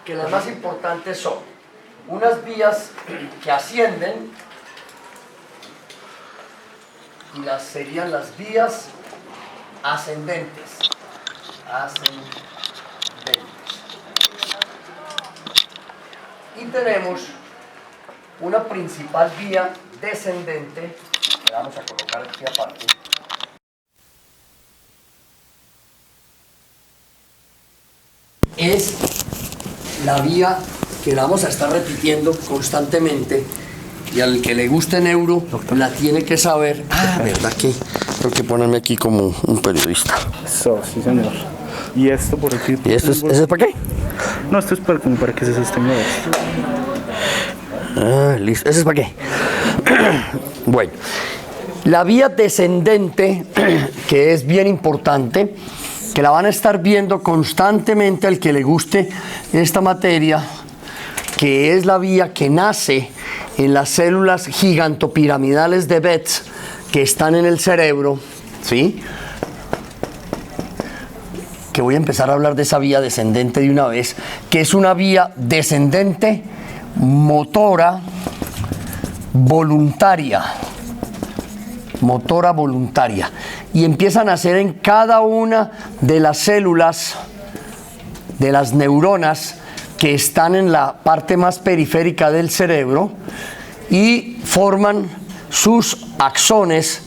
que las más importantes son unas vías que ascienden, y serían las vías ascendentes. Y tenemos una principal vía descendente, que vamos a colocar aquí aparte. Es la vía que la vamos a estar repitiendo constantemente, y al que le guste neuro la tiene que saber. Verdad que tengo que ponerme aquí como un periodista. Eso, sí señor. Y esto por aquí. ¿Y esto es para qué? No, esto es para que se sostenga esto. Listo. ¿Ese es para qué? Bueno, la vía descendente, que es bien importante, que la van a estar viendo constantemente al que le guste esta materia, que es la vía que nace en las células gigantopiramidales de Betz que están en el cerebro, ¿sí? Que voy a empezar a hablar de esa vía descendente de una vez, que es una vía descendente motora voluntaria, y empiezan a hacer en cada una de las células de las neuronas que están en la parte más periférica del cerebro, y forman sus axones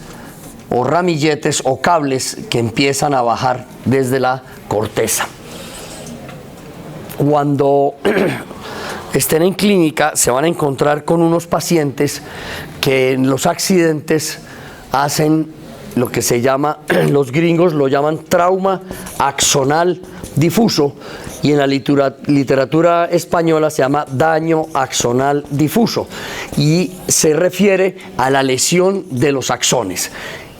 o ramilletes o cables que empiezan a bajar desde la corteza. Cuando estén en clínica se van a encontrar con unos pacientes que en los accidentes hacen lo que se llama, los gringos lo llaman trauma axonal difuso, y en la literatura española se llama daño axonal difuso, y se refiere a la lesión de los axones.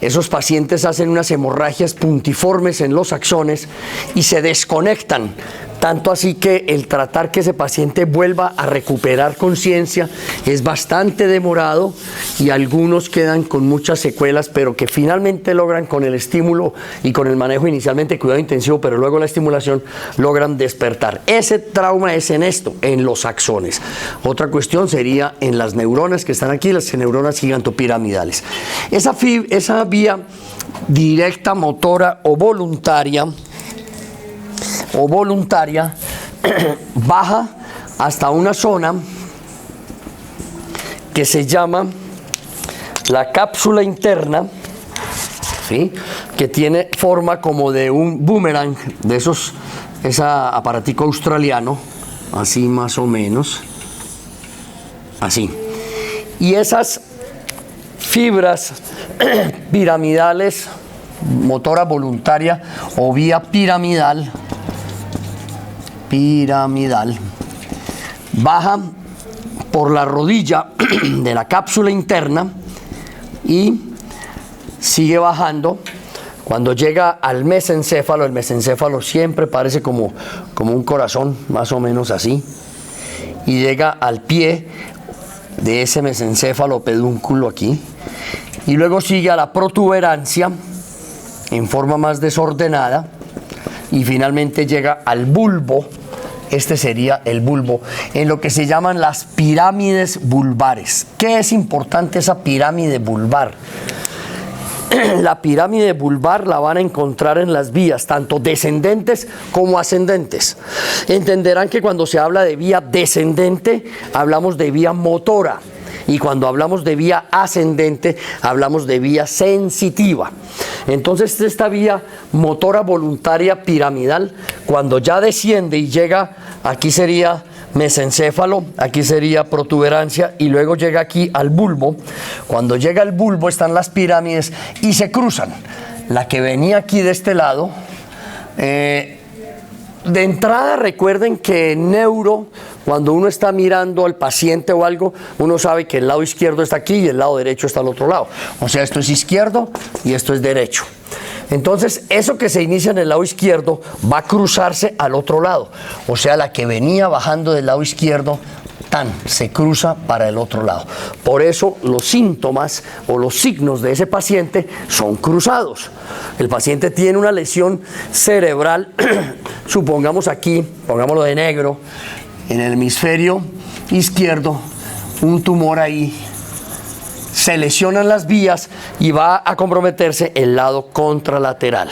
Esos pacientes hacen unas hemorragias puntiformes en los axones y se desconectan, tanto así que el tratar que ese paciente vuelva a recuperar conciencia es bastante demorado, y algunos quedan con muchas secuelas, pero que finalmente logran, con el estímulo y con el manejo inicialmente cuidado intensivo, pero luego la estimulación, logran despertar. Ese trauma es en esto, en los axones. Otra cuestión sería en las neuronas que están aquí, las neuronas gigantopiramidales. Esa vía directa motora o voluntaria baja hasta una zona que se llama la cápsula interna, ¿sí? Que tiene forma como de un boomerang, de esos, ese aparatico australiano, así más o menos, así. Y esas fibras piramidales, motora voluntaria o vía piramidal, baja por la rodilla de la cápsula interna y sigue bajando. Cuando llega al mesencéfalo, el mesencéfalo siempre parece como un corazón, más o menos así, y llega al pie de ese mesencéfalo pedúnculo aquí, y luego sigue a la protuberancia en forma más desordenada, y finalmente llega al bulbo. Este sería el bulbo, en lo que se llaman las pirámides vulvares. ¿Qué es importante esa pirámide vulvar? La pirámide vulvar la van a encontrar en las vías, tanto descendentes como ascendentes. Entenderán que cuando se habla de vía descendente, hablamos de vía motora. Y cuando hablamos de vía ascendente, hablamos de vía sensitiva. Entonces, esta vía motora voluntaria piramidal, cuando ya desciende y llega, aquí sería mesencéfalo, aquí sería protuberancia, y luego llega aquí al bulbo. Cuando llega al bulbo están las pirámides y se cruzan. La que venía aquí de este lado, de entrada recuerden que en neuro, cuando uno está mirando al paciente o algo, uno sabe que el lado izquierdo está aquí y el lado derecho está al otro lado. O sea, esto es izquierdo y esto es derecho. Entonces, eso que se inicia en el lado izquierdo va a cruzarse al otro lado. O sea, la que venía bajando del lado izquierdo, se cruza para el otro lado. Por eso los síntomas o los signos de ese paciente son cruzados. El paciente tiene una lesión cerebral, supongamos aquí, pongámoslo de negro, en el hemisferio izquierdo, un tumor ahí, se lesionan las vías y va a comprometerse el lado contralateral.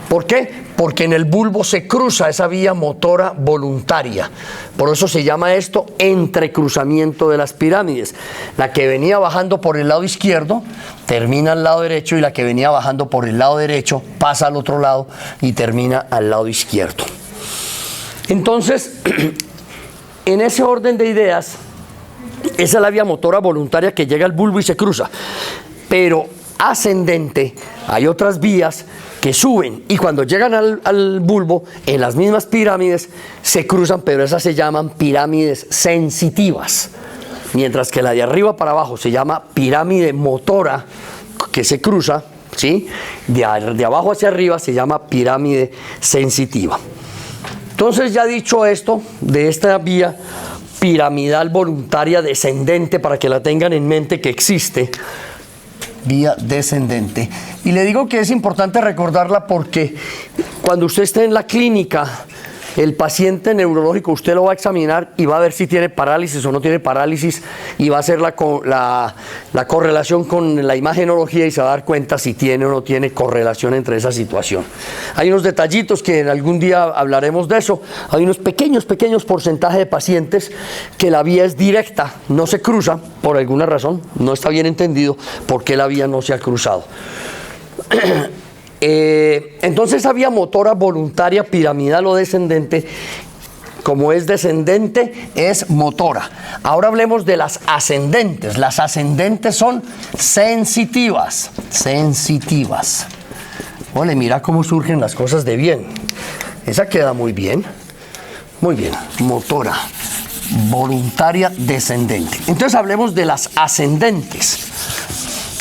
¿Por qué? Porque en el bulbo se cruza esa vía motora voluntaria. Por eso se llama esto entrecruzamiento de las pirámides. La que venía bajando por el lado izquierdo termina al lado derecho, y la que venía bajando por el lado derecho pasa al otro lado y termina al lado izquierdo. Entonces, en ese orden de ideas, esa es la vía motora voluntaria que llega al bulbo y se cruza. Pero ascendente, hay otras vías que suben, y cuando llegan al bulbo, en las mismas pirámides se cruzan, pero esas se llaman pirámides sensitivas, mientras que la de arriba para abajo se llama pirámide motora, que se cruza, ¿sí? De abajo hacia arriba se llama pirámide sensitiva. Entonces, ya dicho esto de esta vía piramidal voluntaria descendente, para que la tengan en mente que existe, vía descendente. Y le digo que es importante recordarla porque cuando usted esté en la clínica, el paciente neurológico, usted lo va a examinar y va a ver si tiene parálisis o no tiene parálisis, y va a hacer la correlación con la imagenología y se va a dar cuenta si tiene o no tiene correlación entre esa situación. Hay unos detallitos que en algún día hablaremos de eso. Hay unos pequeños porcentajes de pacientes que la vía es directa, no se cruza por alguna razón, no está bien entendido por qué la vía no se ha cruzado. Entonces, esa vía motora voluntaria piramidal o descendente, como es descendente, es motora. Ahora hablemos de las ascendentes. Las ascendentes son sensitivas. Sensitivas. Ole, mira cómo surgen las cosas de bien. Esa queda muy bien. Muy bien. Motora voluntaria descendente. Entonces hablemos de las ascendentes.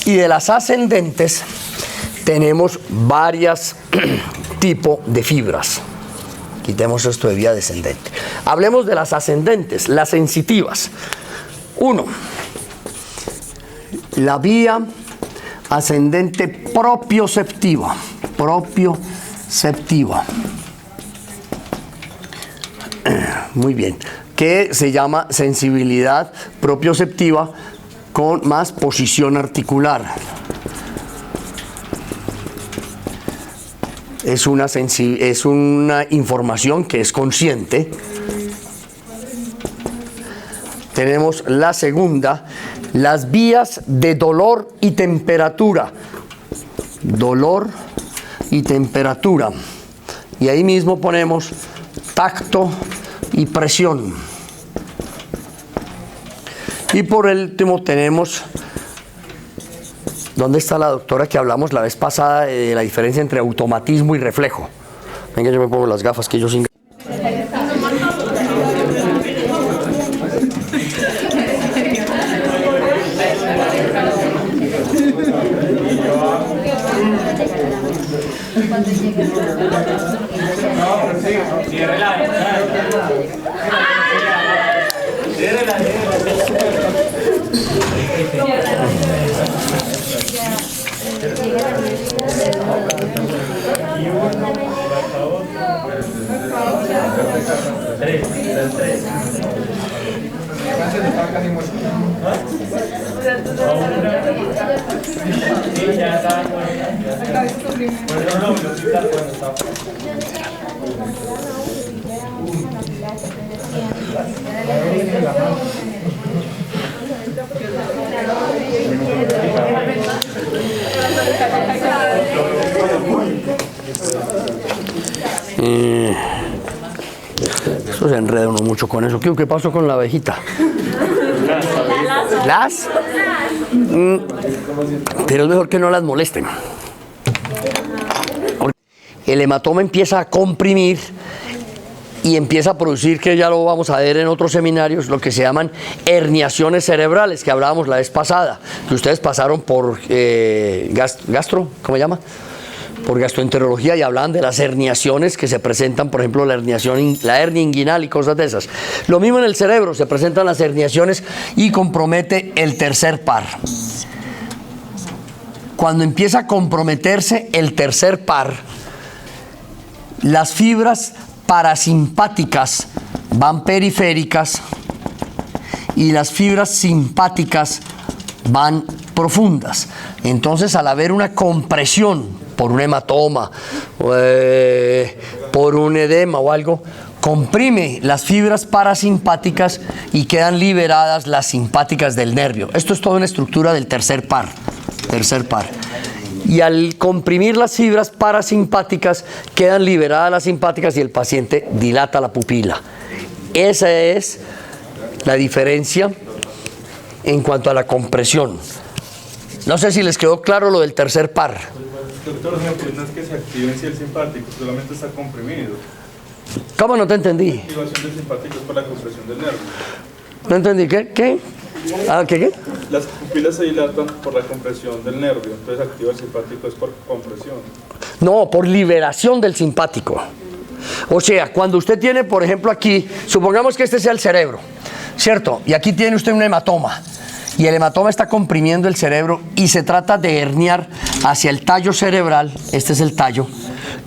Y de las ascendentes tenemos varios tipos de fibras. Quitemos esto de vía descendente. Hablemos de las ascendentes, las sensitivas. 1. La vía ascendente propioceptiva. Propioceptiva. Muy bien. Que se llama sensibilidad propioceptiva con más posición articular. Es una información que es consciente. Tenemos la segunda, las vías de dolor y temperatura. Dolor y temperatura. Y ahí mismo ponemos tacto y presión. Y por último tenemos, ¿dónde está la doctora que hablamos la vez pasada de la diferencia entre automatismo y reflejo? Venga, yo me pongo las gafas que yo sin... Eso se enreda uno mucho con eso. ¿Qué pasó con la abejita? ¿Las? Pero es mejor que no las molesten. El hematoma empieza a comprimir y empieza a producir, que ya lo vamos a ver en otros seminarios, lo que se llaman herniaciones cerebrales, que hablábamos la vez pasada, que ustedes pasaron por gastro, ¿cómo se llama? Por gastroenterología, y hablaban de las herniaciones que se presentan, por ejemplo, la hernia inguinal y cosas de esas. Lo mismo en el cerebro, se presentan las herniaciones y compromete el tercer par. Cuando empieza a comprometerse el tercer par, las fibras parasimpáticas van periféricas y las fibras simpáticas van profundas. Entonces, al haber una compresión por un hematoma, por un edema o algo, comprime las fibras parasimpáticas y quedan liberadas las simpáticas del nervio. Esto es toda una estructura del tercer par. Y al comprimir las fibras parasimpáticas, quedan liberadas las simpáticas y el paciente dilata la pupila. Esa es la diferencia en cuanto a la compresión. No sé si les quedó claro lo del tercer par. Doctor, no es que se active en sí el simpático, solamente está comprimido. ¿Cómo? No te entendí. La activación del simpático es por la compresión del nervio. No entendí. ¿Qué? ¿Qué? Las pupilas se dilatan por la compresión del nervio, entonces activa el simpático es por compresión. No, por liberación del simpático. O sea, cuando usted tiene, por ejemplo, aquí, supongamos que este sea el cerebro, ¿cierto? Y aquí tiene usted un hematoma. Y el hematoma está comprimiendo el cerebro y se trata de herniar hacia el tallo cerebral. Este es el tallo.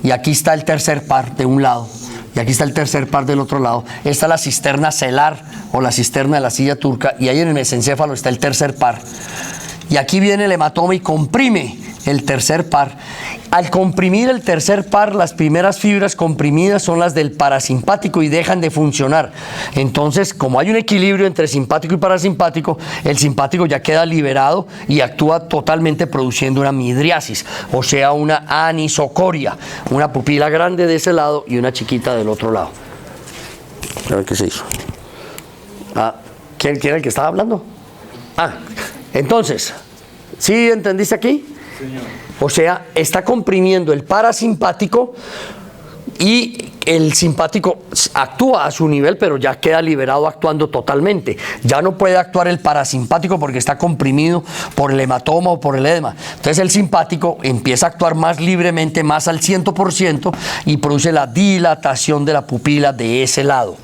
Y aquí está el tercer par de un lado. Y aquí está el tercer par del otro lado. Esta es la cisterna celar o la cisterna de la silla turca. Y ahí en el mesencéfalo está el tercer par. Y aquí viene el hematoma y comprime el tercer par. Al comprimir el tercer par, las primeras fibras comprimidas son las del parasimpático y dejan de funcionar. Entonces, como hay un equilibrio entre simpático y parasimpático, el simpático ya queda liberado y actúa totalmente produciendo una midriasis, o sea, una anisocoria, una pupila grande de ese lado y una chiquita del otro lado. A ver qué se hizo. ¿Quién era el que estaba hablando? Entonces, ¿sí entendiste aquí? Señor. O sea, está comprimiendo el parasimpático y el simpático actúa a su nivel, pero ya queda liberado actuando totalmente. Ya no puede actuar el parasimpático porque está comprimido por el hematoma o por el edema. Entonces el simpático empieza a actuar más libremente, más al 100% y produce la dilatación de la pupila de ese lado,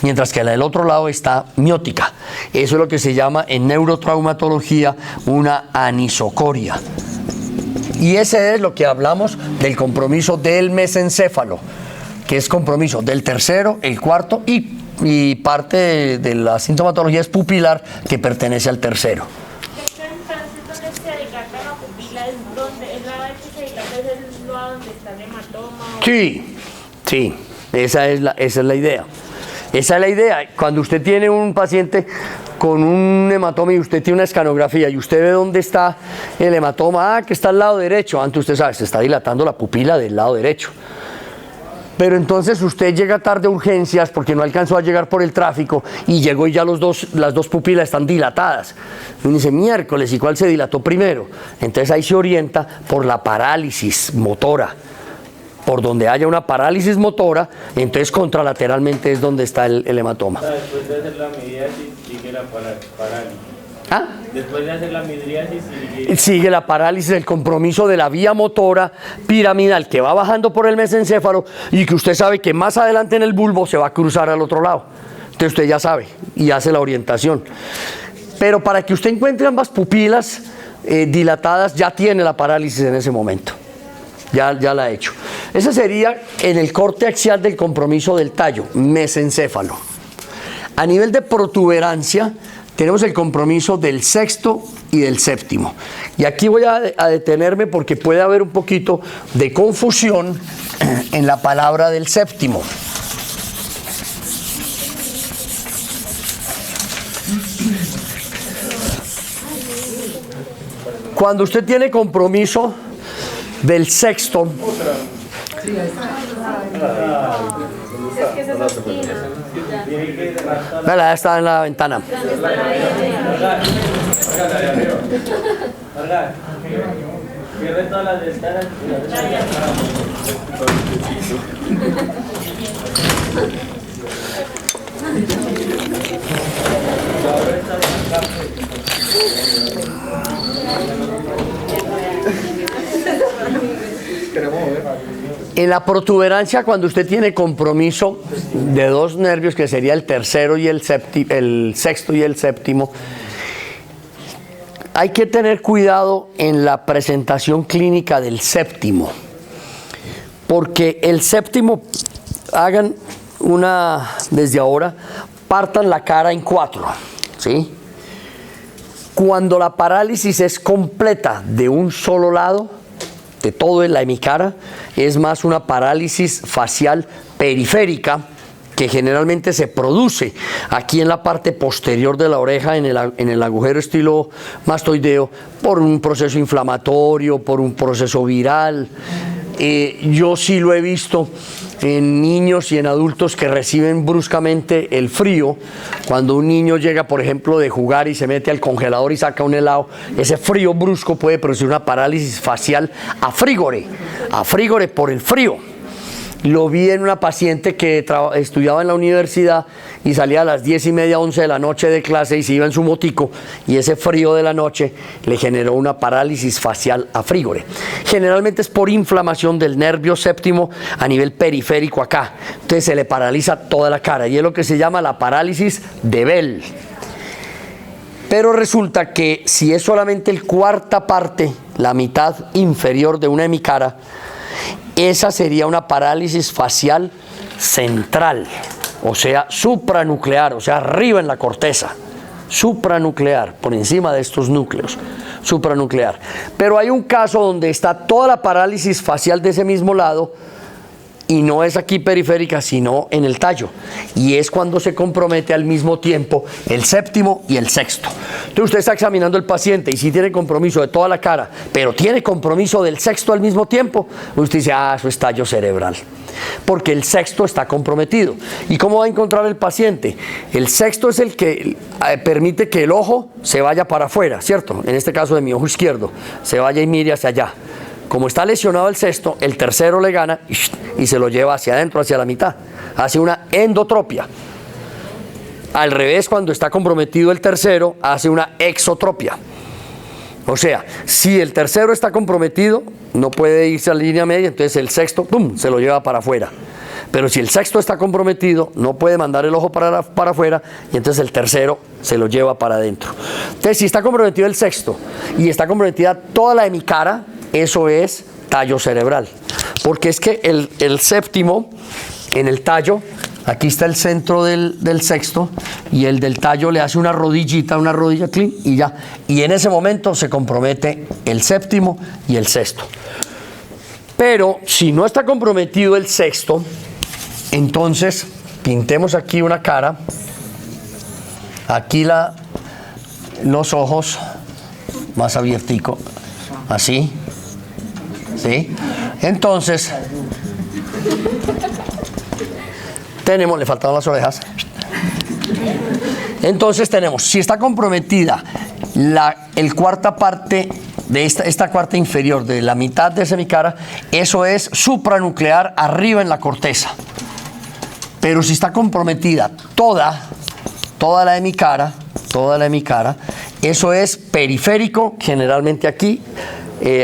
mientras que la del otro lado está miótica. Eso es lo que se llama en neurotraumatología una anisocoria. Y ese es lo que hablamos del compromiso del mesencéfalo, que es compromiso del tercero, el cuarto y parte de la sintomatología es pupilar, que pertenece al tercero. Entonces, ¿dónde se dilata la pupila? ¿Es el lado que se dilata es el lado donde está el hematoma? Sí, esa es la idea. Esa es la idea. Cuando usted tiene un paciente con un hematoma y usted tiene una escanografía y usted ve dónde está el hematoma, que está al lado derecho, antes usted sabe, se está dilatando la pupila del lado derecho. Pero entonces usted llega tarde a urgencias porque no alcanzó a llegar por el tráfico y llegó y ya las dos pupilas están dilatadas. Y uno dice, miércoles, ¿y cuál se dilató primero? Entonces ahí se orienta por la parálisis motora. Por donde haya una parálisis motora, entonces contralateralmente es donde está el hematoma. Después de hacer la midriasis sigue la parálisis. Después de hacer la midriasis sigue la parálisis, el compromiso de la vía motora piramidal que va bajando por el mesencéfalo y que usted sabe que más adelante en el bulbo se va a cruzar al otro lado. Entonces usted ya sabe y hace la orientación. Pero para que usted encuentre ambas pupilas dilatadas, ya tiene la parálisis en ese momento. Ya la ha hecho. Ese sería en el corte axial del compromiso del tallo, mesencéfalo. A nivel de protuberancia, tenemos el compromiso del sexto y del séptimo. Y aquí voy a detenerme porque puede haber un poquito de confusión en la palabra del séptimo. Cuando usted tiene compromiso del sexto, está en la ventana. cierre todas las ventanas. En la protuberancia, cuando usted tiene compromiso de dos nervios, que sería el tercero y el sexto y el séptimo, hay que tener cuidado en la presentación clínica del séptimo, porque el séptimo, hagan una desde ahora, partan la cara en 4, ¿sí? Cuando la parálisis es completa de un solo lado, de todo en la hemicara, es más una parálisis facial periférica que generalmente se produce aquí en la parte posterior de la oreja, en el agujero estilo mastoideo, por un proceso inflamatorio, por un proceso viral. Yo sí lo he visto en niños y en adultos que reciben bruscamente el frío. Cuando un niño llega, por ejemplo, de jugar y se mete al congelador y saca un helado, ese frío brusco puede producir una parálisis facial a frígore por el frío. Lo vi en una paciente que estudiaba en la universidad y salía a las 10:30, 11 de la noche de clase y se iba en su motico, y ese frío de la noche le generó una parálisis facial a frígore. Generalmente es por inflamación del nervio séptimo a nivel periférico acá. Entonces se le paraliza toda la cara y es lo que se llama la parálisis de Bell. Pero resulta que si es solamente el cuarta parte, la mitad inferior de una hemicara, esa sería una parálisis facial central, o sea, supranuclear, o sea, arriba en la corteza, supranuclear, por encima de estos núcleos, supranuclear. Pero hay un caso donde está toda la parálisis facial de ese mismo lado, y no es aquí periférica, sino en el tallo, y es cuando se compromete al mismo tiempo el séptimo y el sexto. Entonces usted está examinando el paciente y si tiene compromiso de toda la cara, pero tiene compromiso del sexto al mismo tiempo, usted dice, eso es tallo cerebral, porque el sexto está comprometido. ¿Y cómo va a encontrar el paciente? El sexto es el que permite que el ojo se vaya para afuera, ¿cierto? En este caso de mi ojo izquierdo, se vaya y mire hacia allá. Como está lesionado el sexto, el tercero le gana y se lo lleva hacia adentro, hacia la mitad. Hace una endotropia. Al revés, cuando está comprometido el tercero, hace una exotropia. O sea, si el tercero está comprometido, no puede irse a la línea media, entonces el sexto, ¡pum!, se lo lleva para afuera. Pero si el sexto está comprometido, no puede mandar el ojo para afuera, y entonces el tercero se lo lleva para adentro. Entonces, si está comprometido el sexto y está comprometida toda la hemicara, eso es tallo cerebral, porque es que el séptimo en el tallo, aquí está el centro del sexto, y el del tallo le hace una rodillita, una rodilla clean, y ya, y en ese momento se compromete el séptimo y el sexto. Pero si no está comprometido el sexto, entonces pintemos aquí una cara, aquí los ojos más abiertico, así. ¿Sí? Entonces, le faltaban las orejas. Entonces tenemos, si está comprometida el cuarta parte de esta cuarta inferior, de la mitad de esa hemicara, eso es supranuclear arriba en la corteza. Pero si está comprometida toda la hemicara, eso es periférico, generalmente aquí,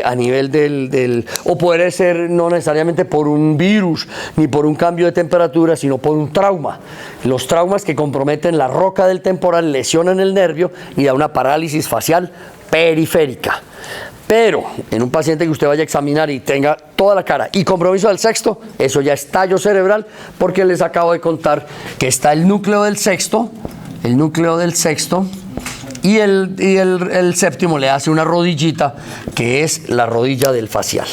a nivel o puede ser no necesariamente por un virus ni por un cambio de temperatura, sino por un trauma. Los traumas que comprometen la roca del temporal lesionan el nervio y da una parálisis facial periférica. Pero en un paciente que usted vaya a examinar y tenga toda la cara y compromiso del sexto, eso ya es tallo cerebral, porque les acabo de contar que está el núcleo del sexto, y el séptimo le hace una rodillita, que es la rodilla del facial.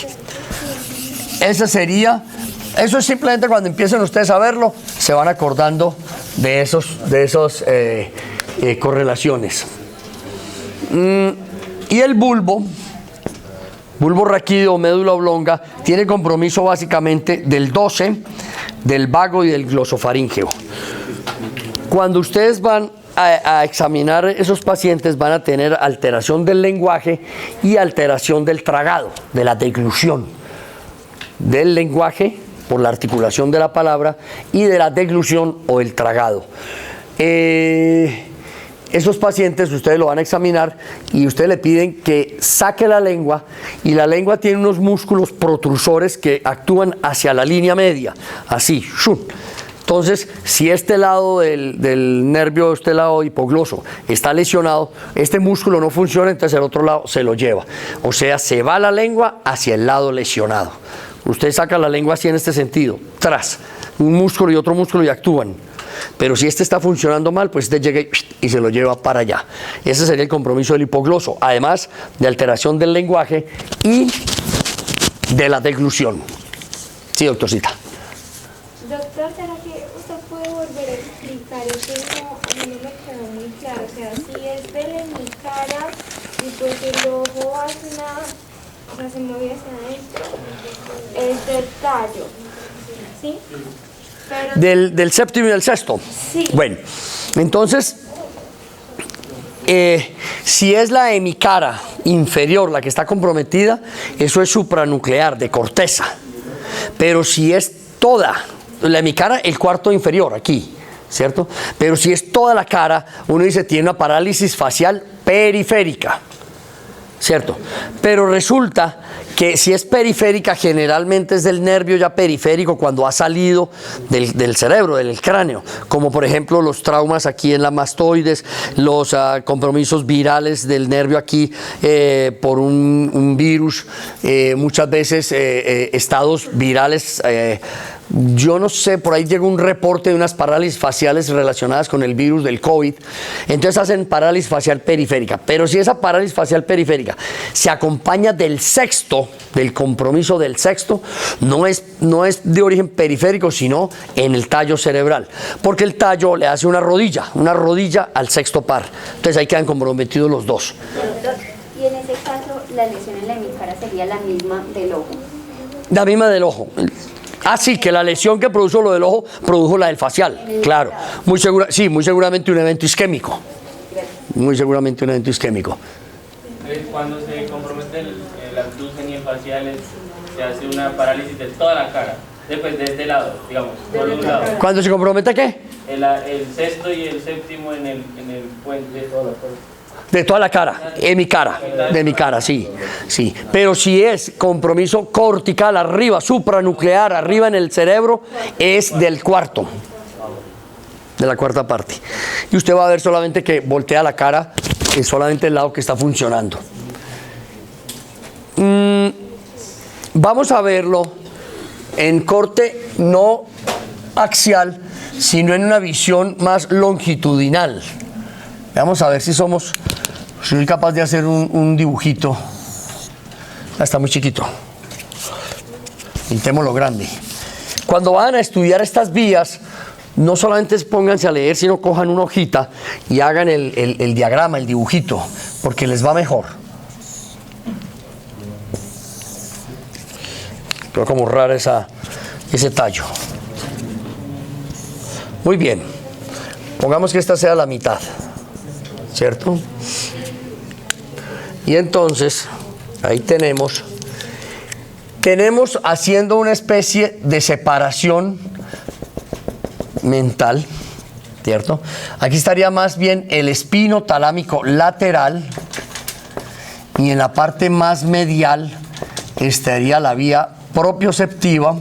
Eso es simplemente cuando empiecen ustedes a verlo, se van acordando de esos correlaciones. Y el bulbo raquídeo o médula oblonga tiene compromiso básicamente del 12, del vago y del glosofaríngeo. Cuando ustedes van a examinar esos pacientes, van a tener alteración del lenguaje y alteración del tragado, de la deglución del lenguaje por la articulación de la palabra y de la deglución o el tragado. Esos pacientes ustedes lo van a examinar y ustedes le piden que saque la lengua, y la lengua tiene unos músculos protrusores que actúan hacia la línea media, así, ¡shum! Entonces, si este lado del nervio, este lado hipogloso, está lesionado, este músculo no funciona, entonces el otro lado se lo lleva. O sea, se va la lengua hacia el lado lesionado. Usted saca la lengua así en este sentido, tras, un músculo y otro músculo y actúan. Pero si este está funcionando mal, pues este llega y se lo lleva para allá. Ese sería el compromiso del hipogloso, además de alteración del lenguaje y de la deglución. Sí, doctorcita. Doctor, ¿será que usted puede volver a explicar? Es que a mí no me quedó muy claro. O sea, si es de la hemicara y pues el ojo hace o sea, se mueve hacia adentro, es del tallo, ¿sí? Pero, Del séptimo y del sexto. Sí. Bueno, entonces, si es la hemicara inferior la que está comprometida, eso es supranuclear, de corteza. Pero si es toda la hemicara, el cuarto inferior aquí, ¿cierto? Pero si es toda la cara, uno dice tiene una parálisis facial periférica, ¿cierto? Pero resulta que si es periférica, generalmente es del nervio ya periférico cuando ha salido del cerebro, del cráneo, como por ejemplo los traumas aquí en la mastoides, los compromisos virales del nervio aquí por un virus, muchas veces estados virales. Yo no sé, por ahí llegó un reporte de unas parálisis faciales relacionadas con el virus del COVID. Entonces hacen parálisis facial periférica. Pero si esa parálisis facial periférica se acompaña del sexto, del compromiso del sexto, no es de origen periférico, sino en el tallo cerebral. Porque el tallo le hace una rodilla al sexto par. Entonces ahí quedan comprometidos los dos. Y en ese caso, la lesión en la hemicara sería la misma del ojo. La misma del ojo. Sí, que la lesión que produjo lo del ojo produjo la del facial, claro. Muy seguramente un evento isquémico. Muy seguramente un evento isquémico. Cuando se compromete el abducen y el facial, se hace una parálisis de toda la cara. Después de este lado, digamos, por un lado. ¿Cuándo se compromete qué? El sexto y el séptimo en el puente de toda la cara. De toda la cara, de mi cara, sí. Pero si es compromiso cortical arriba, supranuclear, arriba en el cerebro, es del cuarto, de la cuarta parte. Y usted va a ver solamente que voltea la cara, es solamente el lado que está funcionando. Vamos a verlo en corte no axial, sino en una visión más longitudinal. Vamos a ver si soy capaz de hacer un dibujito. Está muy chiquito. Pintémoslo grande. Cuando van a estudiar estas vías, no solamente pónganse a leer, sino cojan una hojita y hagan el diagrama, el dibujito, porque les va mejor. Voy a borrar ese tallo. Muy bien. Pongamos que esta sea la mitad, ¿cierto? Y entonces, ahí tenemos haciendo una especie de separación mental, ¿cierto? Aquí estaría más bien el espino talámico lateral y en la parte más medial estaría la vía propioceptiva,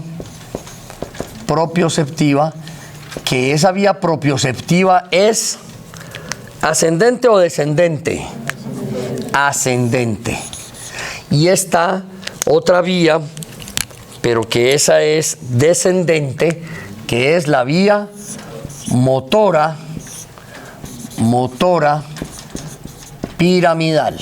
que esa vía propioceptiva es ascendente o descendente. Ascendente. Y esta otra vía, pero que esa es descendente, que es la vía motora piramidal.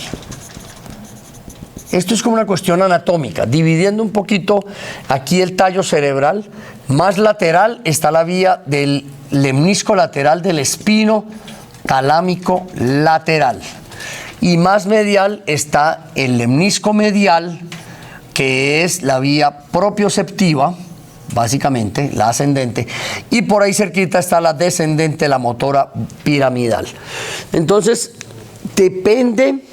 Esto es como una cuestión anatómica, dividiendo un poquito aquí el tallo cerebral. Más lateral está la vía del lemnisco lateral del espino talámico lateral. Y más medial está el lemnisco medial, que es la vía propioceptiva, básicamente, la ascendente, y por ahí cerquita está la descendente, la motora piramidal. Entonces, depende,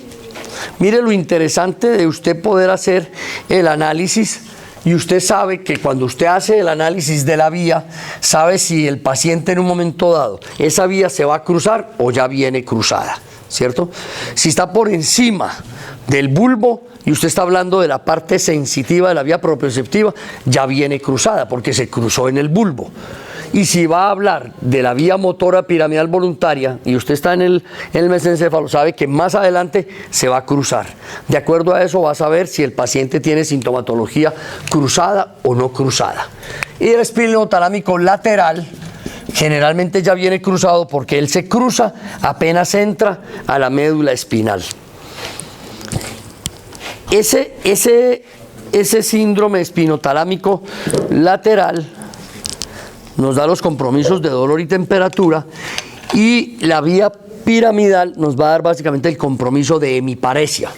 mire lo interesante de usted poder hacer el análisis, y usted sabe que cuando usted hace el análisis de la vía, sabe si el paciente en un momento dado, esa vía se va a cruzar o ya viene cruzada, ¿cierto? Si está por encima del bulbo y usted está hablando de la parte sensitiva de la vía propioceptiva, ya viene cruzada porque se cruzó en el bulbo. Y si va a hablar de la vía motora piramidal voluntaria y usted está en el mesencéfalo, sabe que más adelante se va a cruzar. De acuerdo a eso va a saber si el paciente tiene sintomatología cruzada o no cruzada. Y el espino talámico lateral, Generalmente ya viene cruzado porque él se cruza apenas entra a la médula espinal. Ese síndrome espinotalámico lateral nos da los compromisos de dolor y temperatura, y la vía piramidal nos va a dar básicamente el compromiso de hemiparesia,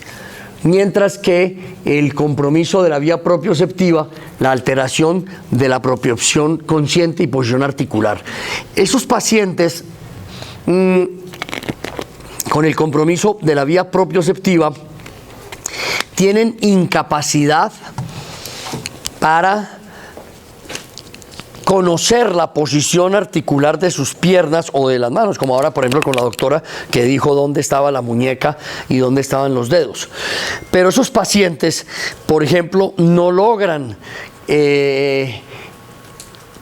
mientras que el compromiso de la vía propioceptiva, la alteración de la propiocepción consciente y posición articular. Esos pacientes con el compromiso de la vía propioceptiva tienen incapacidad para conocer la posición articular de sus piernas o de las manos, como ahora por ejemplo con la doctora que dijo dónde estaba la muñeca y dónde estaban los dedos. Pero esos pacientes, por ejemplo, no logran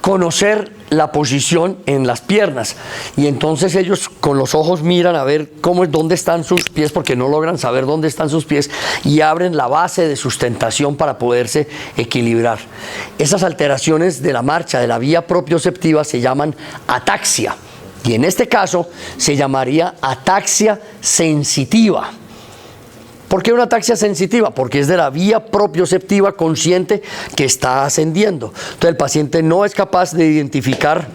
conocer la posición en las piernas, y entonces ellos con los ojos miran a ver dónde están sus pies, porque no logran saber dónde están sus pies, y abren la base de sustentación para poderse equilibrar. Esas alteraciones de la marcha de la vía propioceptiva se llaman ataxia, y en este caso se llamaría ataxia sensitiva. ¿Por qué una ataxia sensitiva? Porque es de la vía propioceptiva consciente que está ascendiendo. Entonces el paciente no es capaz de identificar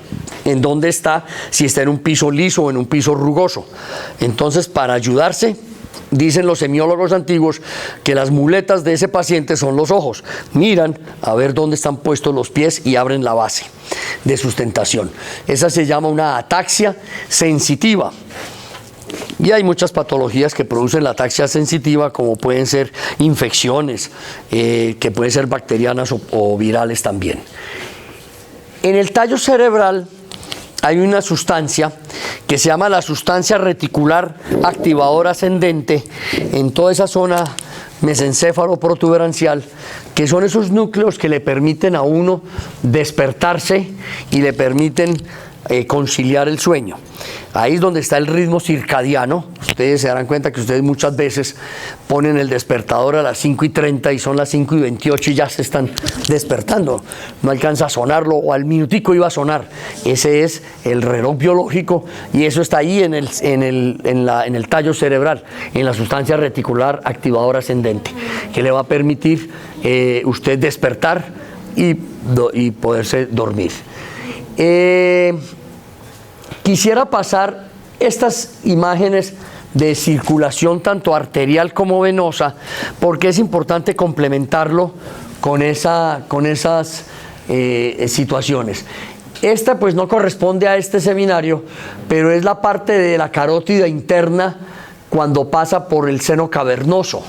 en dónde está, si está en un piso liso o en un piso rugoso. Entonces, para ayudarse, dicen los semiólogos antiguos que las muletas de ese paciente son los ojos. Miran a ver dónde están puestos los pies y abren la base de sustentación. Esa se llama una ataxia sensitiva. Y hay muchas patologías que producen la ataxia sensitiva, como pueden ser infecciones, que pueden ser bacterianas o virales también. En el tallo cerebral hay una sustancia que se llama la sustancia reticular activadora ascendente, en toda esa zona mesencéfalo protuberancial, que son esos núcleos que le permiten a uno despertarse y le permiten conciliar el sueño. Ahí es donde está el ritmo circadiano. Ustedes se darán cuenta que ustedes muchas veces ponen el despertador a las 5:30 y son las 5:28 y ya se están despertando. No alcanza a sonarlo, o al minutico iba a sonar. Ese es el reloj biológico, y eso está ahí en el tallo cerebral, en la sustancia reticular activadora ascendente, que le va a permitir usted despertar y poderse dormir. Quisiera pasar estas imágenes de circulación tanto arterial como venosa, porque es importante complementarlo con esas situaciones. Esta pues no corresponde a este seminario, pero es la parte de la carótida interna cuando pasa por el seno cavernoso.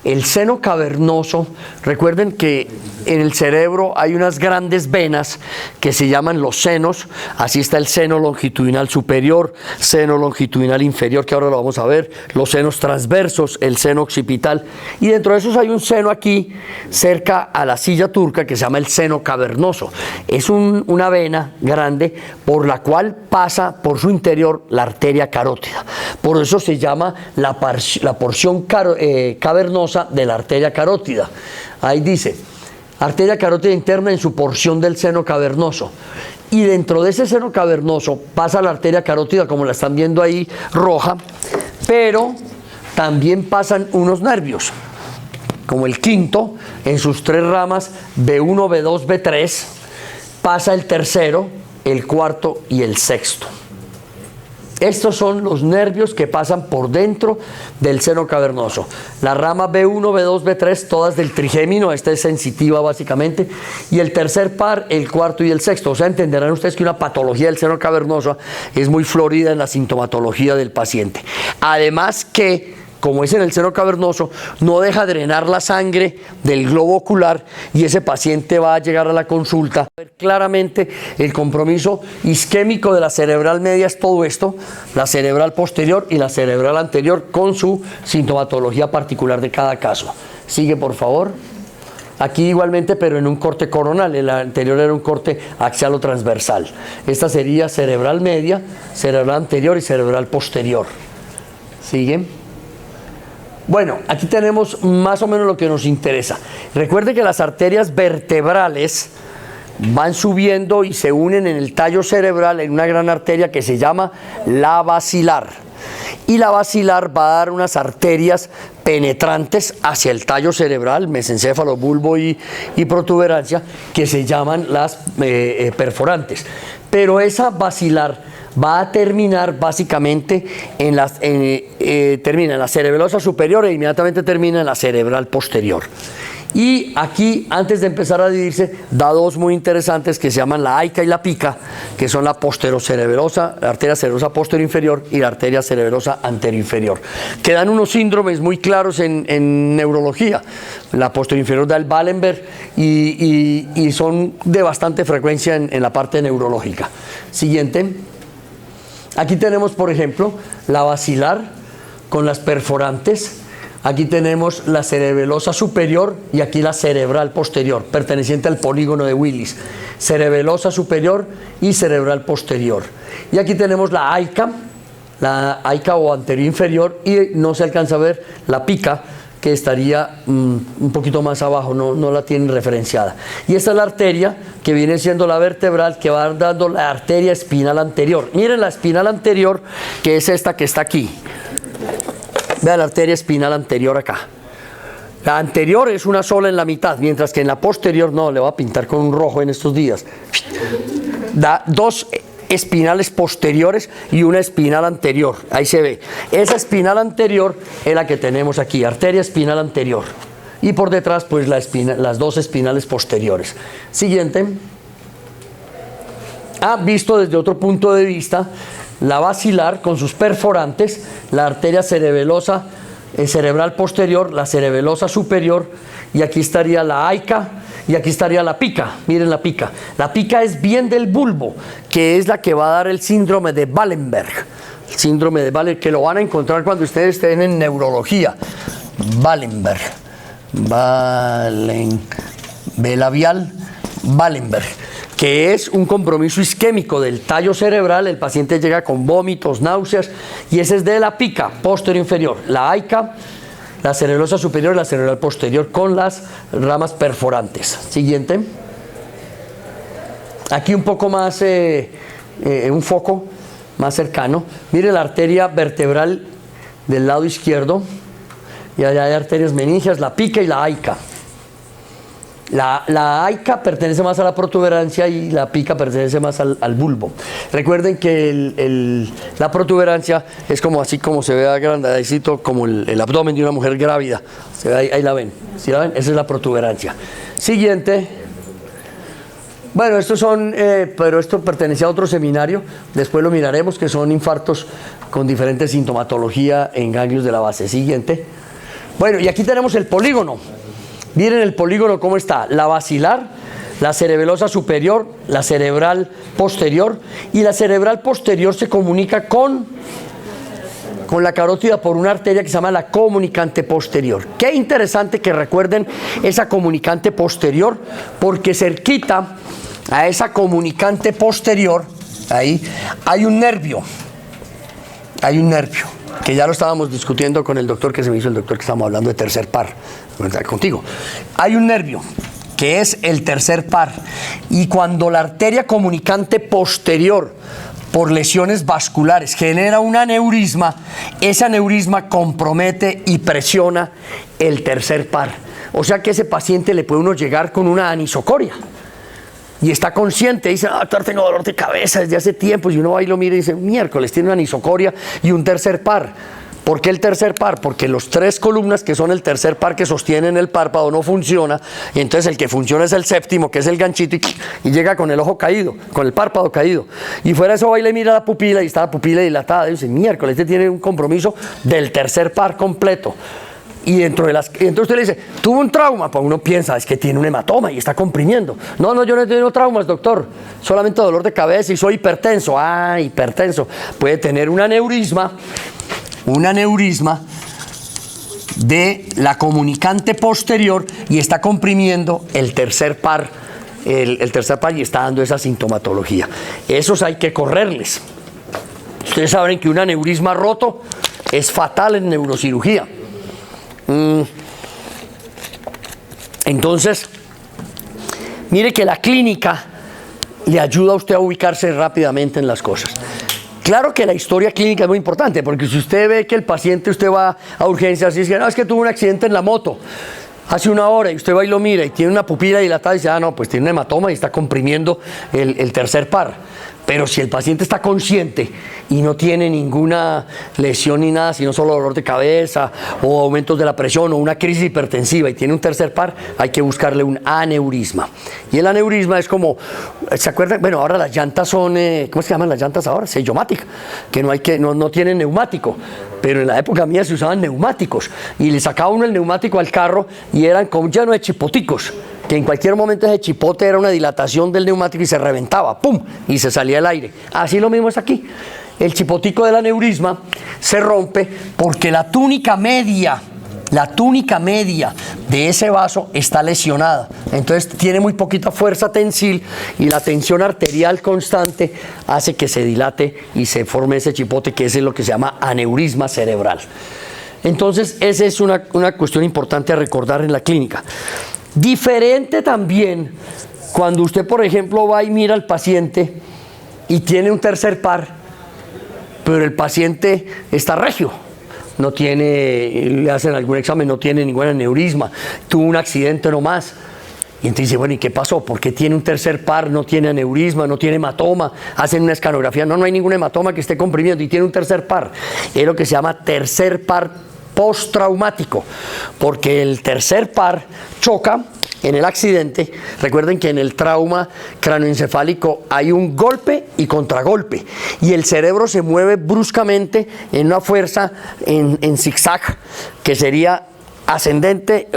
El seno cavernoso, recuerden que en el cerebro hay unas grandes venas que se llaman los senos. Así está el seno longitudinal superior, seno longitudinal inferior, que ahora lo vamos a ver, los senos transversos, el seno occipital, y dentro de esos hay un seno aquí cerca a la silla turca que se llama el seno cavernoso. Es una vena grande por la cual pasa por su interior la arteria carótida. Por eso se llama la porción cavernosa de la arteria carótida. Ahí dice arteria carótida interna en su porción del seno cavernoso, y dentro de ese seno cavernoso pasa la arteria carótida, como la están viendo ahí, roja, pero también pasan unos nervios, como el quinto, en sus tres ramas, B1, B2, B3, pasa el tercero, el cuarto y el sexto. Estos son los nervios que pasan por dentro del seno cavernoso. La rama B1, B2, B3, todas del trigémino, esta es sensitiva básicamente, y el tercer par, el cuarto y el sexto. O sea, entenderán ustedes que una patología del seno cavernoso es muy florida en la sintomatología del paciente. Además que, como es en el seno cavernoso, no deja drenar la sangre del globo ocular, y ese paciente va a llegar a la consulta. Claramente el compromiso isquémico de la cerebral media es todo esto, la cerebral posterior y la cerebral anterior, con su sintomatología particular de cada caso. Sigue, por favor. Aquí igualmente, pero en un corte coronal. El anterior era un corte axial o transversal. Esta sería cerebral media, cerebral anterior y cerebral posterior. Sigue. Bueno, aquí tenemos más o menos lo que nos interesa. Recuerde que las arterias vertebrales van subiendo y se unen en el tallo cerebral en una gran arteria que se llama la basilar. Y la basilar va a dar unas arterias penetrantes hacia el tallo cerebral, mesencéfalo, bulbo y protuberancia, que se llaman las perforantes. Pero esa basilar va a terminar básicamente termina en la cerebelosa superior e inmediatamente termina en la cerebral posterior. Y aquí, antes de empezar a dividirse, da dos muy interesantes que se llaman la AICA y la PICA, que son la posterocerebelosa, la arteria cerebrosa posterior-inferior y la arteria cerebrosa anterior-inferior. Que dan unos síndromes muy claros en neurología. La posterior-inferior da el Wallenberg y son de bastante frecuencia en la parte neurológica. Siguiente. Aquí tenemos, por ejemplo, la basilar con las perforantes. Aquí tenemos la cerebelosa superior y aquí la cerebral posterior, perteneciente al polígono de Willis. Cerebelosa superior y cerebral posterior. Y aquí tenemos la AICA o anterior inferior, y no se alcanza a ver la PICA, que estaría un poquito más abajo, no la tienen referenciada. Y esta es la arteria que viene siendo la vertebral, que va dando la arteria espinal anterior. Miren la espinal anterior, que es esta que está aquí. Vean la arteria espinal anterior acá. La anterior es una sola en la mitad, mientras que en la posterior, no, le voy a pintar con un rojo en estos días. Da dos espinales posteriores y una espinal anterior. Ahí se ve. Esa espinal anterior es la que tenemos aquí, arteria espinal anterior. Y por detrás, pues las dos espinales posteriores. Siguiente. Visto desde otro punto de vista, la basilar con sus perforantes, la arteria cerebelosa cerebral posterior, la cerebelosa superior, y aquí estaría la AICA y aquí estaría la PICA. Miren la PICA. La PICA es bien del bulbo, que es la que va a dar el síndrome de Wallenberg. El síndrome de Wallenberg, que lo van a encontrar cuando ustedes estén en neurología. Wallenberg. Labial Wallenberg, que es un compromiso isquémico del tallo cerebral. El paciente llega con vómitos, náuseas, y ese es de la PICA, posterior inferior. La AICA, la cerebelosa superior y la cerebral posterior con las ramas perforantes. Siguiente. Aquí un poco más, un foco más cercano. Mire la arteria vertebral del lado izquierdo, y allá hay arterias meningias, la PICA y la AICA. La AICA pertenece más a la protuberancia y la PICA pertenece más al bulbo. Recuerden que la protuberancia es como así como se ve agrandadito, como el abdomen de una mujer grávida. Se ve, ahí la ven. ¿Sí la ven? Esa es la protuberancia. Siguiente. Bueno, estos son, pero esto pertenece a otro seminario. Después lo miraremos, que son infartos con diferente sintomatología en ganglios de la base. Siguiente. Bueno, y aquí tenemos el polígono. Miren el polígono cómo está, la basilar, la cerebelosa superior, la cerebral posterior, y la cerebral posterior se comunica con la carótida por una arteria que se llama la comunicante posterior. Qué interesante que recuerden esa comunicante posterior, porque cerquita a esa comunicante posterior, ahí, hay un nervio, que ya lo estábamos discutiendo con el doctor que se me hizo, el doctor que estábamos hablando de tercer par, contigo. Hay un nervio que es el tercer par, y cuando la arteria comunicante posterior por lesiones vasculares genera un aneurisma, ese aneurisma compromete y presiona el tercer par. O sea que ese paciente le puede uno llegar con una anisocoria y está consciente, dice, doctor, tengo dolor de cabeza desde hace tiempo, y uno va y lo mira y dice, miércoles, tiene una anisocoria y un tercer par. ¿Por qué el tercer par? Porque los tres columnas que son el tercer par que sostienen el párpado no funciona, y entonces el que funciona es el séptimo, que es el ganchito, y llega con el ojo caído, con el párpado caído. Y fuera de eso va y le mira la pupila, y está la pupila dilatada, y dice, miércoles, este tiene un compromiso del tercer par completo. Y entonces usted le dice, tuvo un trauma, pues uno piensa, es que tiene un hematoma y está comprimiendo. No, yo no he tenido traumas, doctor, solamente dolor de cabeza y soy hipertenso. Hipertenso, puede tener un aneurisma de la comunicante posterior y está comprimiendo el tercer par, el tercer par, y está dando esa sintomatología. Esos hay que correrles. Ustedes saben que un aneurisma roto es fatal en neurocirugía. Entonces, mire que la clínica le ayuda a usted a ubicarse rápidamente en las cosas. Claro que la historia clínica es muy importante, porque si usted ve que el paciente, usted va a urgencias y dice, no, es que tuvo un accidente en la moto hace una hora, y usted va y lo mira y tiene una pupila dilatada y dice, no, pues tiene un hematoma y está comprimiendo el tercer par. Pero si el paciente está consciente y no tiene ninguna lesión ni nada, sino solo dolor de cabeza o aumentos de la presión o una crisis hipertensiva y tiene un tercer par, hay que buscarle un aneurisma. Y el aneurisma es como, ¿se acuerdan? Bueno, ahora las llantas son, ¿cómo se llaman las llantas ahora? Sellomatic, que no tienen neumático. Pero en la época mía se usaban neumáticos y le sacaba uno el neumático al carro y eran como lleno de chipoticos, que en cualquier momento ese chipote era una dilatación del neumático y se reventaba, ¡pum! Y se salía el aire. Así lo mismo es aquí. El chipotico del aneurisma se rompe porque la túnica media de ese vaso está lesionada. Entonces tiene muy poquita fuerza tensil y la tensión arterial constante hace que se dilate y se forme ese chipote, que es lo que se llama aneurisma cerebral. Entonces esa es una cuestión importante a recordar en la clínica. Diferente también cuando usted, por ejemplo, va y mira al paciente y tiene un tercer par, pero el paciente está regio. No tiene, le hacen algún examen, no tiene ningún aneurisma, tuvo un accidente nomás. Y entonces dice, bueno, ¿y qué pasó? ¿Por qué tiene un tercer par, no tiene aneurisma, no tiene hematoma? Hacen una escanografía, no hay ningún hematoma que esté comprimiendo y tiene un tercer par. Es lo que se llama tercer par postraumático, porque el tercer par choca en el accidente. Recuerden que en el trauma cráneoencefálico hay un golpe y contragolpe, y el cerebro se mueve bruscamente en una fuerza en zigzag, que sería ascendente,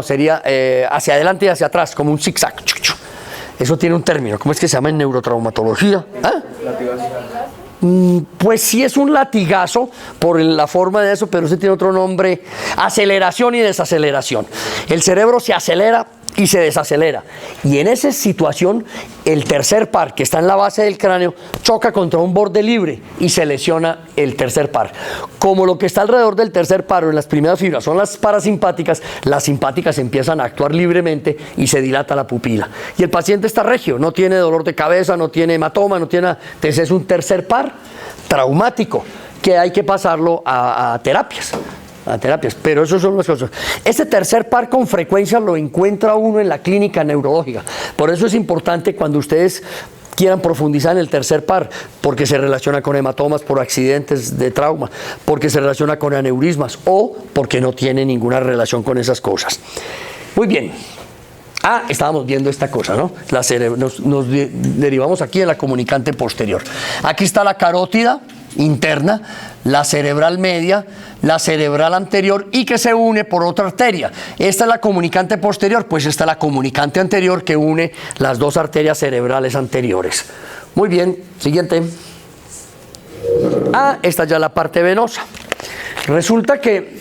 sería hacia adelante y hacia atrás, como un zigzag. Eso tiene un término, ¿cómo es que se llama en neurotraumatología? ¿Ah? Pues sí, es un latigazo por la forma de eso, pero ese tiene otro nombre: aceleración y desaceleración. El cerebro se acelera y se desacelera, y en esa situación el tercer par, que está en la base del cráneo, choca contra un borde libre y se lesiona el tercer par. Como lo que está alrededor del tercer par, en las primeras fibras, son las parasimpáticas, las simpáticas empiezan a actuar libremente y se dilata la pupila, y el paciente está regio, no tiene dolor de cabeza, no tiene hematoma, no tiene nada. Entonces es un tercer par traumático que hay que pasarlo a terapias. Pero eso son las cosas. Este tercer par con frecuencia lo encuentra uno en la clínica neurológica. Por eso es importante cuando ustedes quieran profundizar en el tercer par, porque se relaciona con hematomas por accidentes de trauma, porque se relaciona con aneurismas o porque no tiene ninguna relación con esas cosas. Muy bien. Estábamos viendo esta cosa, ¿no? Nos derivamos aquí en la comunicante posterior. Aquí está la carótida interna, la cerebral media, la cerebral anterior, y que se une por otra arteria. Esta es la comunicante posterior, pues esta es la comunicante anterior que une las dos arterias cerebrales anteriores. Muy bien, siguiente. Esta ya es la parte venosa. Resulta que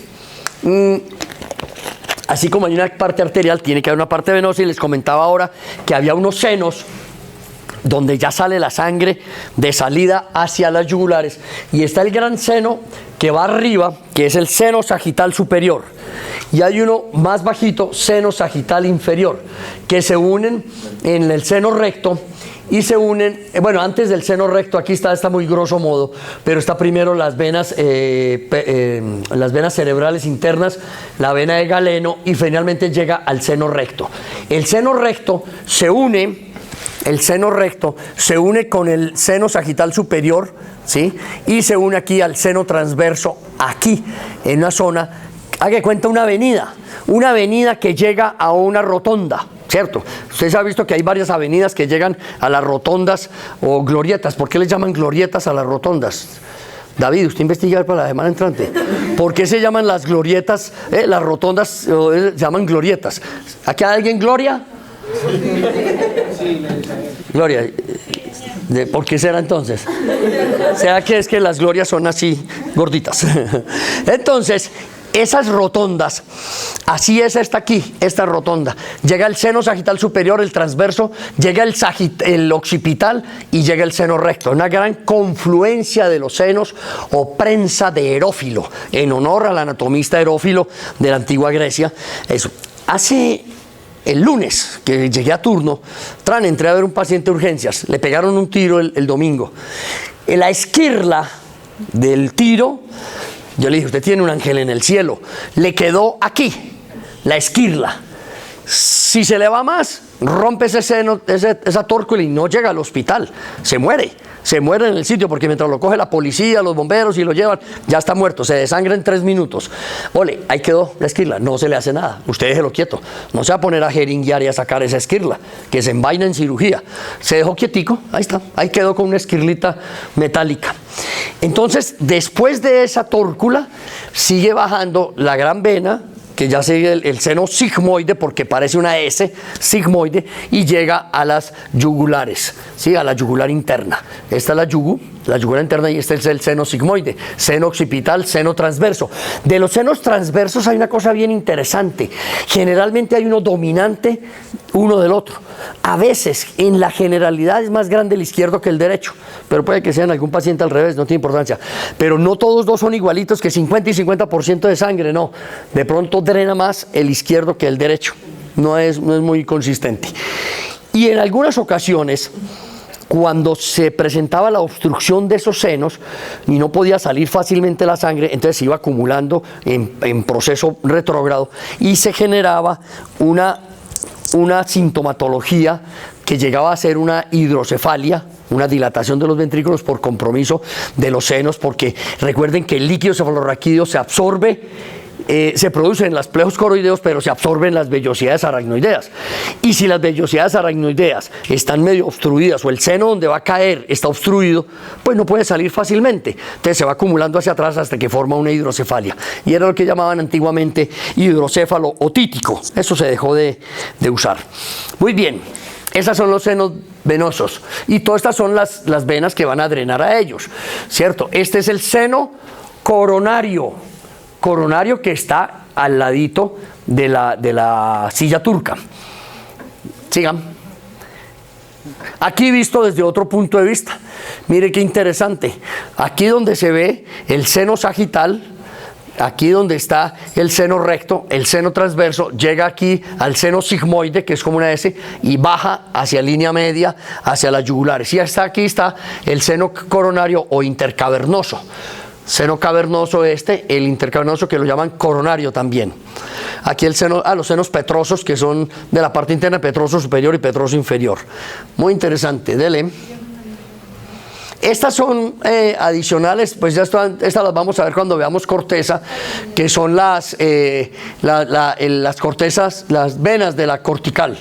así como hay una parte arterial, tiene que haber una parte venosa, y les comentaba ahora que había unos senos donde ya sale la sangre de salida hacia las yugulares, y está el gran seno que va arriba, que es el seno sagital superior, y hay uno más bajito, seno sagital inferior, que se unen en el seno recto. Y se unen, antes del seno recto, aquí está muy grosso modo, pero está primero las venas cerebrales internas, la vena de Galeno, y finalmente llega al seno recto. El seno recto se une con el seno sagital superior, ¿sí? Y se une aquí al seno transverso, aquí, en una zona, haga de cuenta una avenida que llega a una rotonda, ¿cierto? Ustedes han visto que hay varias avenidas que llegan a las rotondas o glorietas. ¿Por qué les llaman glorietas a las rotondas? David, usted investiga para la semana entrante. ¿Por qué se llaman las glorietas, las rotondas se llaman glorietas? ¿Aquí hay alguien Gloria? Gloria. ¿Por qué será entonces? ¿Será que es que las glorias son así gorditas? Entonces, esas rotondas, así es esta aquí, esta rotonda. Llega el seno sagital superior, el transverso, llega el occipital y llega el seno recto. Una gran confluencia de los senos o prensa de Herófilo, en honor al anatomista Herófilo de la antigua Grecia. Eso. Hace el lunes, que llegué a turno, entré a ver un paciente de urgencias, le pegaron un tiro el domingo. En la esquirla del tiro, yo le dije, usted tiene un ángel en el cielo, le quedó aquí, la esquirla. Si se le va más, rompe ese seno, esa tórcula y no llega al hospital, se muere en el sitio, porque mientras lo coge la policía, los bomberos y lo llevan, ya está muerto, se desangra en 3 minutos. Ole, ahí quedó la esquirla, no se le hace nada, usted déjelo quieto, no se va a poner a jeringuear y a sacar esa esquirla, que se envaina en cirugía. Se dejó quietico, ahí está, ahí quedó con una esquirlita metálica. Entonces, después de esa tórcula, sigue bajando la gran vena, que ya sigue el seno sigmoide, porque parece una S, sigmoide, y llega a las yugulares, ¿sí? A la yugular interna. Esta es la yugular interna, y este es el seno sigmoide, seno occipital, seno transverso. De los senos transversos hay una cosa bien interesante. Generalmente hay uno dominante uno del otro. A veces, en la generalidad, es más grande el izquierdo que el derecho, pero puede que sea en algún paciente al revés, no tiene importancia. Pero no todos dos son igualitos, que 50 y 50% de sangre, no. De pronto drena más el izquierdo que el derecho. No es muy consistente. Y en algunas ocasiones, cuando se presentaba la obstrucción de esos senos y no podía salir fácilmente la sangre, entonces se iba acumulando en proceso retrógrado y se generaba una sintomatología que llegaba a ser una hidrocefalia, una dilatación de los ventrículos por compromiso de los senos, porque recuerden que el líquido cefalorraquídeo se absorbe, se produce en los plejos coroideos, pero se absorbe en las vellosidades aracnoideas. Y si las vellosidades aracnoideas están medio obstruidas o el seno donde va a caer está obstruido, pues no puede salir fácilmente. Entonces se va acumulando hacia atrás hasta que forma una hidrocefalia. Y era lo que llamaban antiguamente hidrocéfalo otítico. Eso se dejó de usar. Muy bien. Esos son los senos venosos. Y todas estas son las venas que van a drenar a ellos, ¿cierto? Este es el seno coronario que está al ladito de la silla turca. Sigan. Aquí visto desde otro punto de vista. Mire qué interesante. Aquí donde se ve el seno sagital, aquí donde está el seno recto, el seno transverso, llega aquí al seno sigmoide, que es como una S, y baja hacia línea media, hacia las yugulares. Y hasta aquí está el seno coronario o intercavernoso. Seno cavernoso el intercavernoso, que lo llaman coronario también. Aquí el seno, los senos petrosos, que son de la parte interna, petroso superior y petroso inferior. Muy interesante, dele. Estas son adicionales, pues ya estas las vamos a ver cuando veamos corteza, que son las cortezas, las venas de la cortical.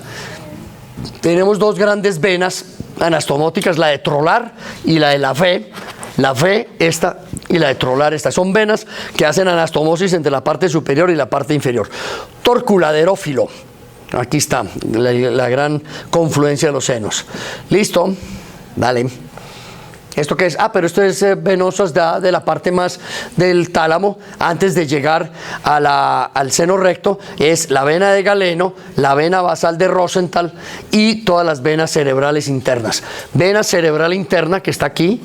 Tenemos dos grandes venas anastomóticas, la de Trolar y la de la fe. La fe, esta, y la de Trolar, esta. Son venas que hacen anastomosis entre la parte superior y la parte inferior. Torculaderófilo. Aquí está, la gran confluencia de los senos. ¿Listo? Dale. ¿Esto qué es? Pero esto es venoso de la parte más del tálamo, antes de llegar al seno recto. Es la vena de Galeno, la vena basal de Rosenthal y todas las venas cerebrales internas. Vena cerebral interna, que está aquí,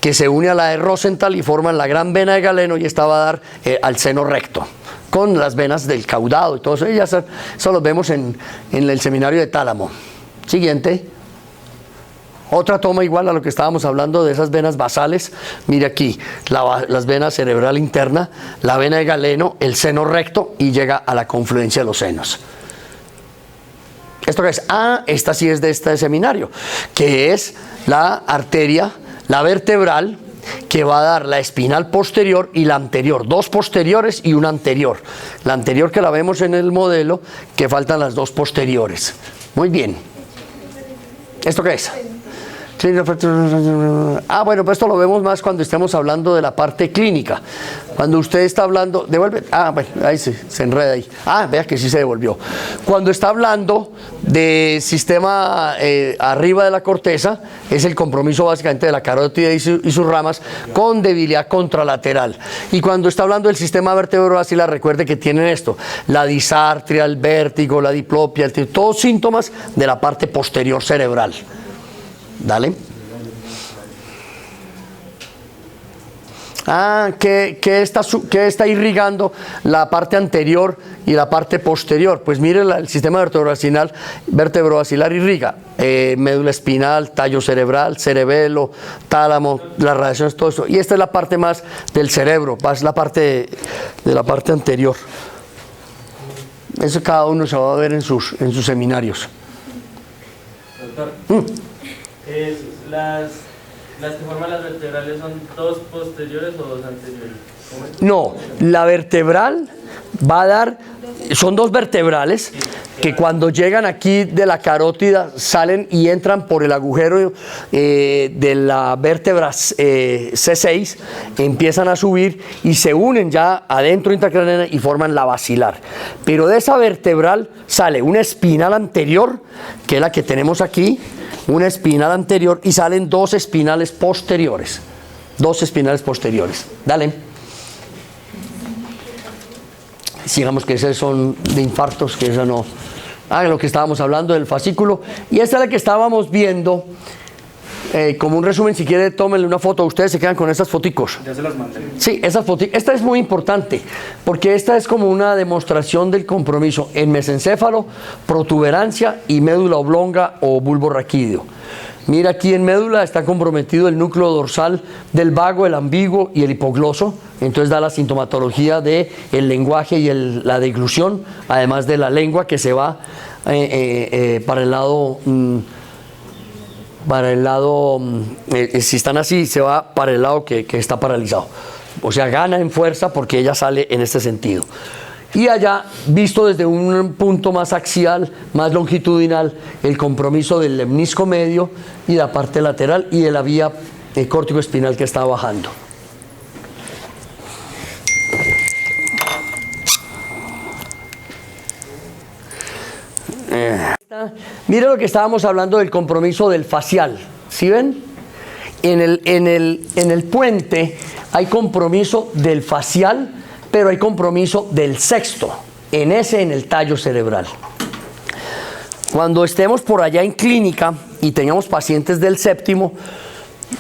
que se une a la de Rosenthal y forman la gran vena de Galeno, y esta va a dar al seno recto, con las venas del caudado y todo eso. Y ya eso lo vemos en el seminario de tálamo. Siguiente. Otra toma igual a lo que estábamos hablando de esas venas basales. Mire aquí, las venas cerebral interna, la vena de Galeno, el seno recto, y llega a la confluencia de los senos. ¿Esto qué es? Esta sí es de este seminario, que es la arteria, la vertebral, que va a dar la espinal posterior y la anterior, dos posteriores y una anterior. La anterior, que la vemos en el modelo, que faltan las dos posteriores. Muy bien. ¿Esto qué es? Bueno, pues esto lo vemos más cuando estemos hablando de la parte clínica. Cuando usted está hablando, devuelve. Bueno, ahí se enreda ahí. Vea que sí se devolvió. Cuando está hablando de sistema arriba de la corteza, es el compromiso básicamente de la carótida y sus ramas con debilidad contralateral. Y cuando está hablando del sistema vertebrovascular, recuerde que tienen esto: la disartria, el vértigo, la diplopia, todos síntomas de la parte posterior cerebral. Dale. ¿Qué está irrigando la parte anterior y la parte posterior? Pues mire, el sistema vertebrovascular irriga médula espinal, tallo cerebral, cerebelo, tálamo, las radiaciones, todo eso. Y esta es la parte más del cerebro, más la parte de la parte anterior. Eso cada uno se va a ver en sus seminarios. Doctor, las que forman las vertebrales son dos posteriores o dos anteriores. No, la vertebral va a dar, son dos vertebrales que cuando llegan aquí de la carótida salen y entran por el agujero de la vértebra C6, empiezan a subir y se unen ya adentro intracraneal y forman la basilar. Pero de esa vertebral sale una espinal anterior, que es la que tenemos aquí, una espinal anterior, y salen dos espinales posteriores. Dos espinales posteriores. Dale. Sigamos, que esos son de infartos, que eso no. Lo que estábamos hablando del fascículo. Y esta es la que estábamos viendo. Como un resumen, si quiere, tómenle una foto. Ustedes se quedan con estas foticos. Ya se las mandé. Sí, esas foticos. Esta es muy importante, porque esta es como una demostración del compromiso en mesencéfalo, protuberancia y médula oblonga o bulbo raquídeo. Mira, aquí en médula está comprometido el núcleo dorsal del vago, el ambiguo y el hipogloso. Entonces da la sintomatología del lenguaje y la deglución, además de la lengua que se va para el lado, si están así, se va para el lado que está paralizado. O sea, gana en fuerza porque ella sale en este sentido. Y allá, visto desde un punto más axial, más longitudinal, el compromiso del lemnisco medio y la parte lateral y de la vía córtico-espinal que está bajando. Mire lo que estábamos hablando del compromiso del facial. ¿Sí ven? En el puente hay compromiso del facial, pero hay compromiso del sexto, en el tallo cerebral. Cuando estemos por allá en clínica y tengamos pacientes del séptimo,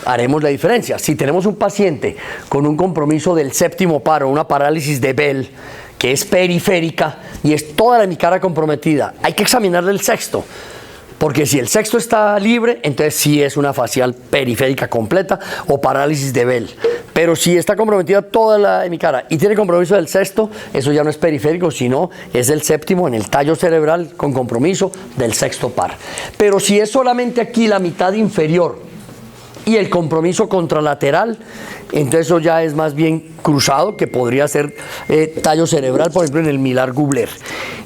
haremos la diferencia. Si tenemos un paciente con un compromiso del séptimo par o una parálisis de Bell, que es periférica y es toda la hemicara comprometida, hay que examinarle el sexto. Porque si el sexto está libre, entonces sí es una facial periférica completa o parálisis de Bell. Pero si está comprometida toda la hemicara y tiene compromiso del sexto, eso ya no es periférico, sino es el séptimo en el tallo cerebral con compromiso del sexto par. Pero si es solamente aquí la mitad inferior y el compromiso contralateral, entonces eso ya es más bien cruzado, que podría ser tallo cerebral, por ejemplo, en el Millar-Gubler.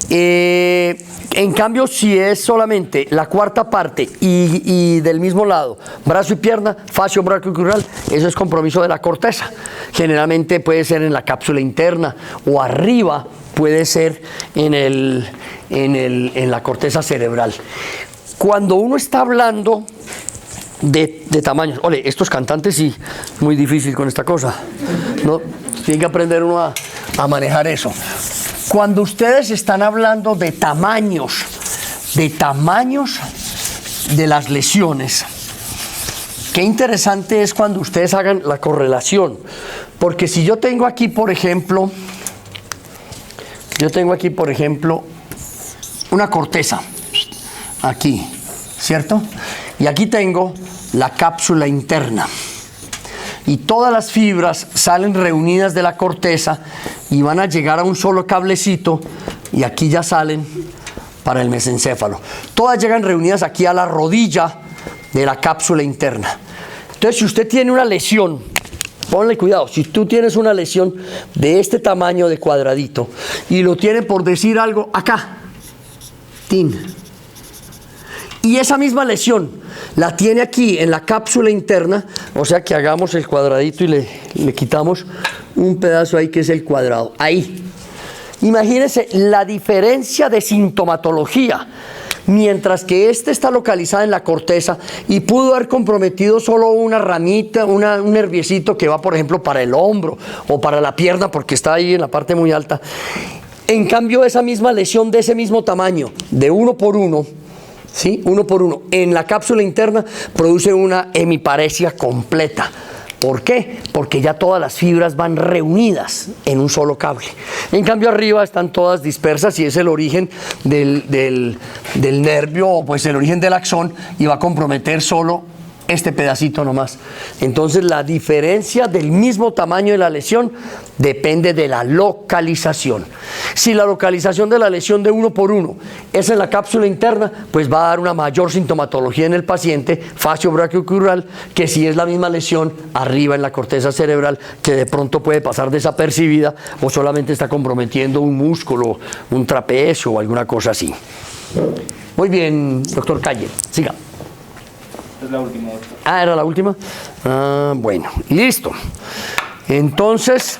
En cambio, si es solamente la cuarta parte y del mismo lado, brazo y pierna, fascio brachiocrural, eso es compromiso de la corteza. Generalmente puede ser en la cápsula interna o arriba puede ser en la corteza cerebral. Cuando uno está hablando de tamaños, ole, estos cantantes sí, muy difícil con esta cosa, ¿no? Tienen que aprender uno a manejar eso. Cuando ustedes están hablando de tamaños de las lesiones, qué interesante es cuando ustedes hagan la correlación, porque si yo tengo aquí, por ejemplo, una corteza, aquí, ¿cierto? Y aquí tengo la cápsula interna. Y todas las fibras salen reunidas de la corteza y van a llegar a un solo cablecito y aquí ya salen para el mesencéfalo. Todas llegan reunidas aquí a la rodilla de la cápsula interna. Entonces, si usted tiene una lesión, ponle cuidado, si tú tienes una lesión de este tamaño de cuadradito y lo tiene, por decir algo, acá, y esa misma lesión la tiene aquí en la cápsula interna, o sea que hagamos el cuadradito y le quitamos un pedazo ahí que es el cuadrado, ahí. Imagínense la diferencia de sintomatología, mientras que este está localizada en la corteza y pudo haber comprometido solo una ramita, un nerviecito que va, por ejemplo, para el hombro o para la pierna porque está ahí en la parte muy alta. En cambio, esa misma lesión de ese mismo tamaño, de 1 por 1, ¿sí? 1 por 1, en la cápsula interna produce una hemiparesia completa ¿Por qué? Porque ya todas las fibras van reunidas en un solo cable. En cambio arriba están todas dispersas y es el origen del nervio, pues el origen del axón, y va a comprometer solo este pedacito nomás. Entonces la diferencia del mismo tamaño de la lesión depende de la localización. Si la localización de la lesión de 1 por 1 es en la cápsula interna, pues va a dar una mayor sintomatología en el paciente facio-brachiocrural que si es la misma lesión arriba en la corteza cerebral, que de pronto puede pasar desapercibida o solamente está comprometiendo un músculo, un trapecio o alguna cosa así. Muy bien, doctor Calle, siga. Es la última, doctor. Ah, ¿era la última? Ah, bueno, listo. Entonces,